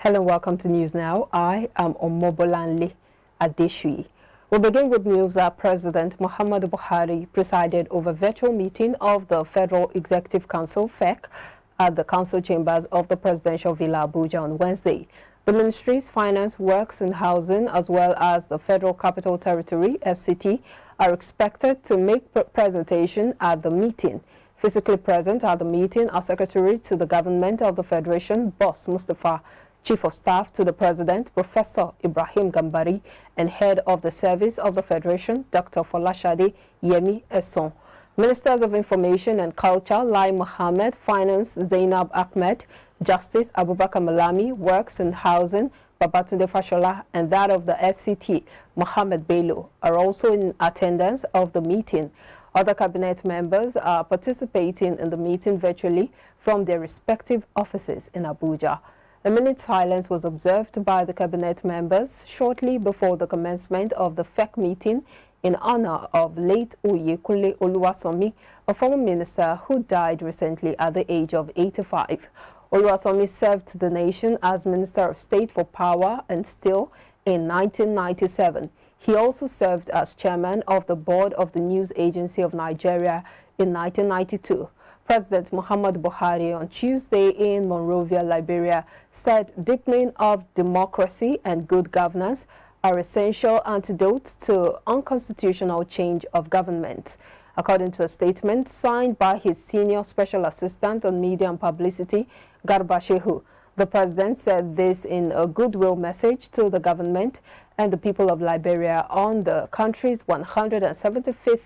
Hello and welcome to News Now. I am Omobolanle Adeshui. We'll begin with news that President Muhammadu Buhari presided over a virtual meeting of the Federal Executive Council, FEC, at the council chambers of the Presidential Villa Abuja on Wednesday. The Ministries, Finance, Works and Housing, as well as the Federal Capital Territory, FCT, are expected to make presentation at the meeting. Physically present at the meeting are Secretary to the Government of the Federation, Boss Mustapha, Chief of Staff to the President, Professor Ibrahim Gambari, and Head of the Service of the Federation, Dr. Folashade Yemi Esson. Ministers of Information and Culture, Lai Mohammed, Finance, Zainab Ahmed, Justice, Abubakar Malami, Works and Housing, Babatunde Fashola, and that of the FCT, Mohammed Bello, are also in attendance of the meeting. Other cabinet members are participating in the meeting virtually from their respective offices in Abuja. A minute's silence was observed by the cabinet members shortly before the commencement of the FEC meeting in honor of late Oyekunle Oluwasomi, a former minister who died recently at the age of 85. Oluwasomi served the nation as Minister of State for Power and Steel in 1997. He also served as chairman of the board of the News Agency of Nigeria in 1992. President Muhammadu Buhari on Tuesday in Monrovia, Liberia, said deepening of democracy and good governance are essential antidotes to unconstitutional change of government. According to a statement signed by his senior special assistant on media and publicity, Garba Shehu, the president said this in a goodwill message to the government and the people of Liberia on the country's 175th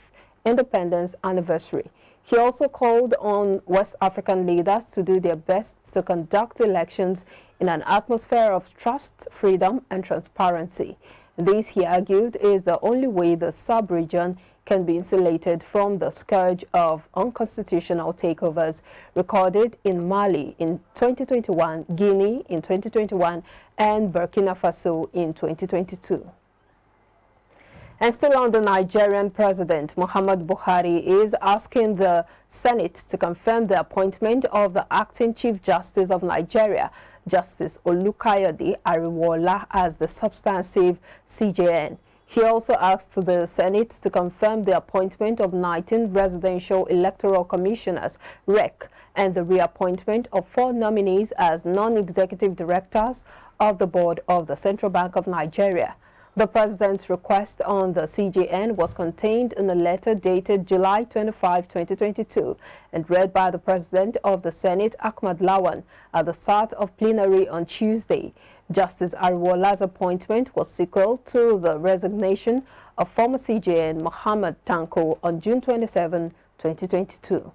independence anniversary. He also called on West African leaders to do their best to conduct elections in an atmosphere of trust, freedom, and transparency. This, he argued, is the only way the sub-region can be insulated from the scourge of unconstitutional takeovers recorded in Mali in 2021, Guinea in 2021, and Burkina Faso in 2022. And still on the Nigerian president, Muhammadu Buhari is asking the Senate to confirm the appointment of the acting Chief Justice of Nigeria, Justice Olukayode Ariwola, as the substantive CJN. He also asked the Senate to confirm the appointment of 19 residential electoral commissioners, REC, and the reappointment of 4 nominees as non-executive directors of the board of the Central Bank of Nigeria. The president's request on the CJN was contained in a letter dated July 25, 2022, and read by the president of the Senate, Ahmad Lawan, at the start of plenary on Tuesday. Justice Ariwola's appointment was sequel to the resignation of former CJN Mohammed Tanko on June 27, 2022.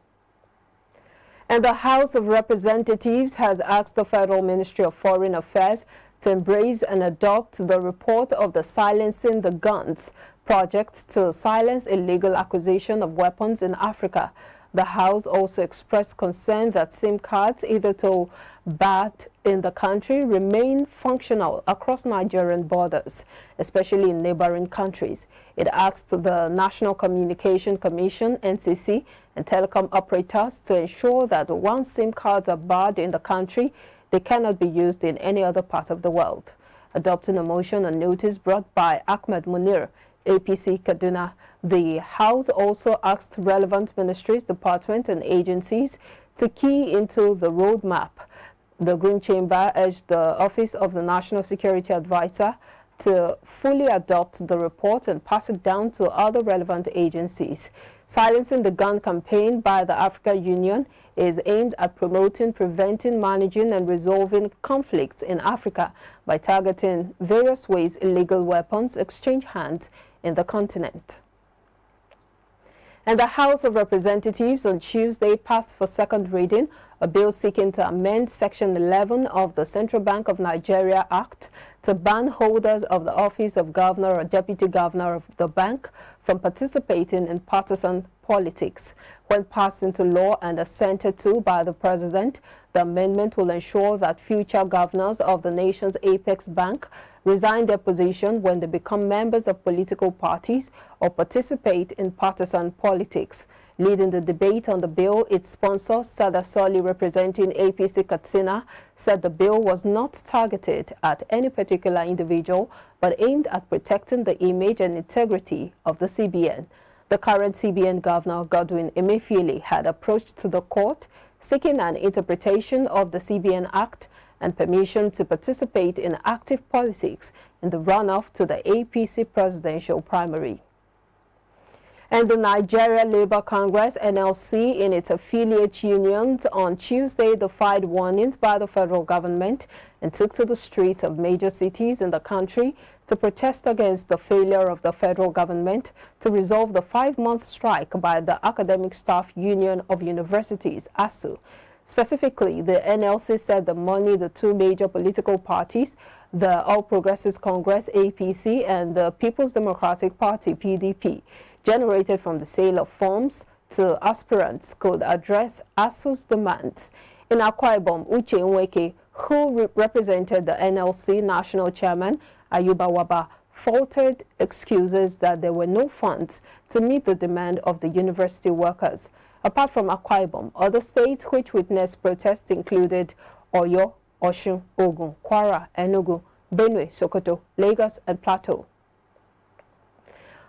And the House of Representatives has asked the Federal Ministry of Foreign Affairs to embrace and adopt the report of the Silencing the Guns project to silence illegal acquisition of weapons in Africa. The House also expressed concern that SIM cards hitherto banned in the country remain functional across Nigerian borders, especially in neighboring countries. It asked the National Communication Commission, NCC, and telecom operators to ensure that once SIM cards are barred in the country, they cannot be used in any other part of the world. Adopting a motion on notice brought by Ahmed Munir, APC Kaduna, the House also asked relevant ministries, departments, and agencies to key into the roadmap. The Green Chamber urged the Office of the National Security Advisor to fully adopt the report and pass it down to other relevant agencies. Silencing the Gun campaign by the African Union is aimed at promoting, preventing, managing, and resolving conflicts in Africa by targeting various ways illegal weapons exchange hands in the continent. And the House of Representatives on Tuesday passed for second reading a bill seeking to amend Section 11 of the Central Bank of Nigeria Act to ban holders of the office of governor or deputy governor of the bank from participating in partisan politics. When passed into law and assented to by the president, the amendment will ensure that future governors of the nation's apex bank resign their position when they become members of political parties or participate in partisan politics. Leading the debate on the bill, its sponsor, Sada Soli, representing APC Katsina, said the bill was not targeted at any particular individual, but aimed at protecting the image and integrity of the CBN. The current CBN Governor, Godwin Emefiele, had approached to the court seeking an interpretation of the CBN Act and permission to participate in active politics in the runoff to the APC presidential primary. And the Nigeria Labour Congress, NLC, in its affiliate unions on Tuesday defied warnings by the federal government and took to the streets of major cities in the country to protest against the failure of the federal government to resolve the 5-month strike by the Academic Staff Union of Universities, ASU. Specifically, the NLC said the money the two major political parties, the All Progressives Congress, APC, and the People's Democratic Party, PDP, generated from the sale of forms to aspirants could address ASU's demands. In Akwa Ibom, Uche Nweke, who represented the NLC national chairman, Ayuba Waba, faltered excuses that there were no funds to meet the demand of the university workers. Apart from Akwa Ibom, other states which witnessed protests included Oyo, Osun, Ogun, Kwara, Enugu, Benue, Sokoto, Lagos, and Plateau.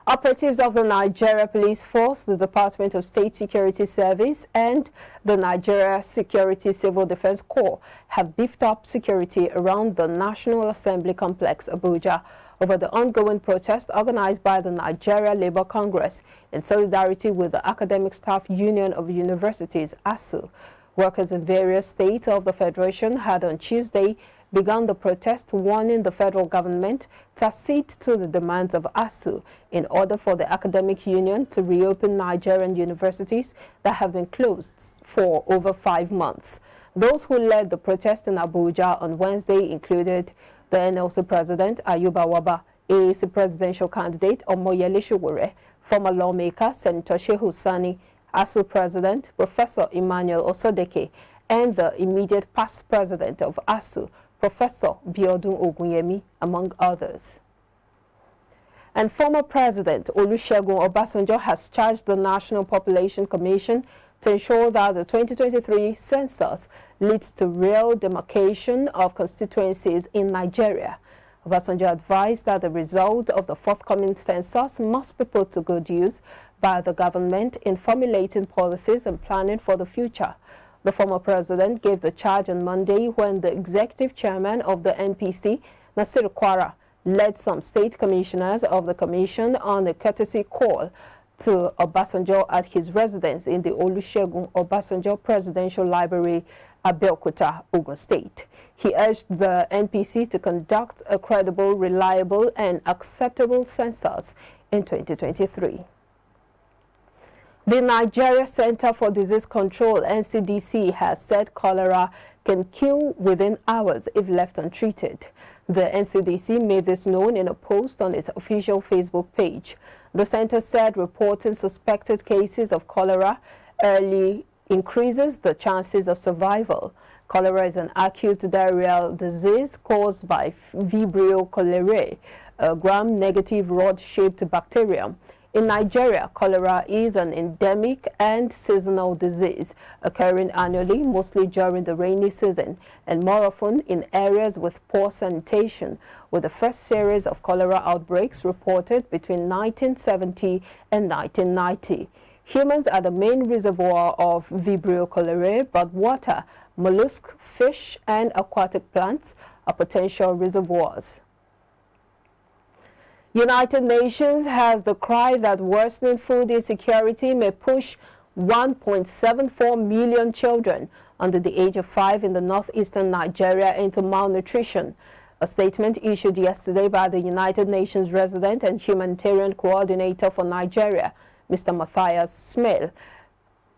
Operatives of the Nigeria Police Force, the Department of State Security Service, and the Nigeria Security Civil Defense Corps have beefed up security around the National Assembly Complex, Abuja, over the ongoing protest organized by the Nigeria Labour Congress in solidarity with the Academic Staff Union of Universities, ASU. Workers in various states of the Federation had on Tuesday began the protest, warning the federal government to accede to the demands of ASU in order for the academic union to reopen Nigerian universities that have been closed for over 5 months. Those who led the protest in Abuja on Wednesday included the NLC President Ayuba Waba, AAC presidential candidate Omoyele Sowore, former lawmaker Senator Shehu Sani, ASU President Professor Emmanuel Osodeke, and the immediate past president of ASU, Professor Biodun Ogunyemi, among others. And former President Olusegun Obasanjo has charged the National Population Commission to ensure that the 2023 census leads to real demarcation of constituencies in Nigeria. Obasanjo advised that the result of the forthcoming census must be put to good use by the government in formulating policies and planning for the future. The former president gave the charge on Monday when the executive chairman of the NPC, Nasir Kwara, led some state commissioners of the commission on a courtesy call to Obasanjo at his residence in the Olusegun Obasanjo Presidential Library, Abeokuta, Ogun State. He urged the NPC to conduct a credible, reliable, and acceptable census in 2023. The Nigeria Center for Disease Control, NCDC, has said cholera can kill within hours if left untreated. The NCDC made this known in a post on its official Facebook page. The center said reporting suspected cases of cholera early increases the chances of survival. Cholera is an acute diarrheal disease caused by Vibrio cholerae, a gram-negative rod-shaped bacterium. In Nigeria, cholera is an endemic and seasonal disease occurring annually, mostly during the rainy season, and more often in areas with poor sanitation, with the first series of cholera outbreaks reported between 1970 and 1990. Humans are the main reservoir of Vibrio cholerae, but water, mollusk, fish, and aquatic plants are potential reservoirs. United Nations has the cry that worsening food insecurity may push 1.74 million children under the age of 5 in the northeastern Nigeria into malnutrition. A statement issued yesterday by the United Nations resident and humanitarian coordinator for Nigeria, Mr. Matthias Smale,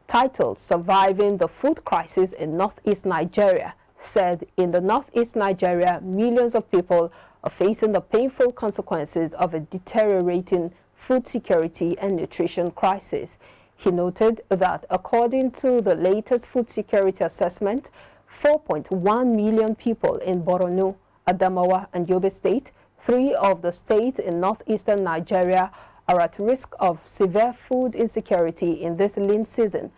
titled "Surviving the Food Crisis in Northeast Nigeria," said in the northeast Nigeria, millions of people are facing the painful consequences of a deteriorating food security and nutrition crisis. He noted that according to the latest food security assessment, 4.1 million people in Borno, Adamawa, and Yobe State, 3 of the states in northeastern Nigeria, are at risk of severe food insecurity in this lean season.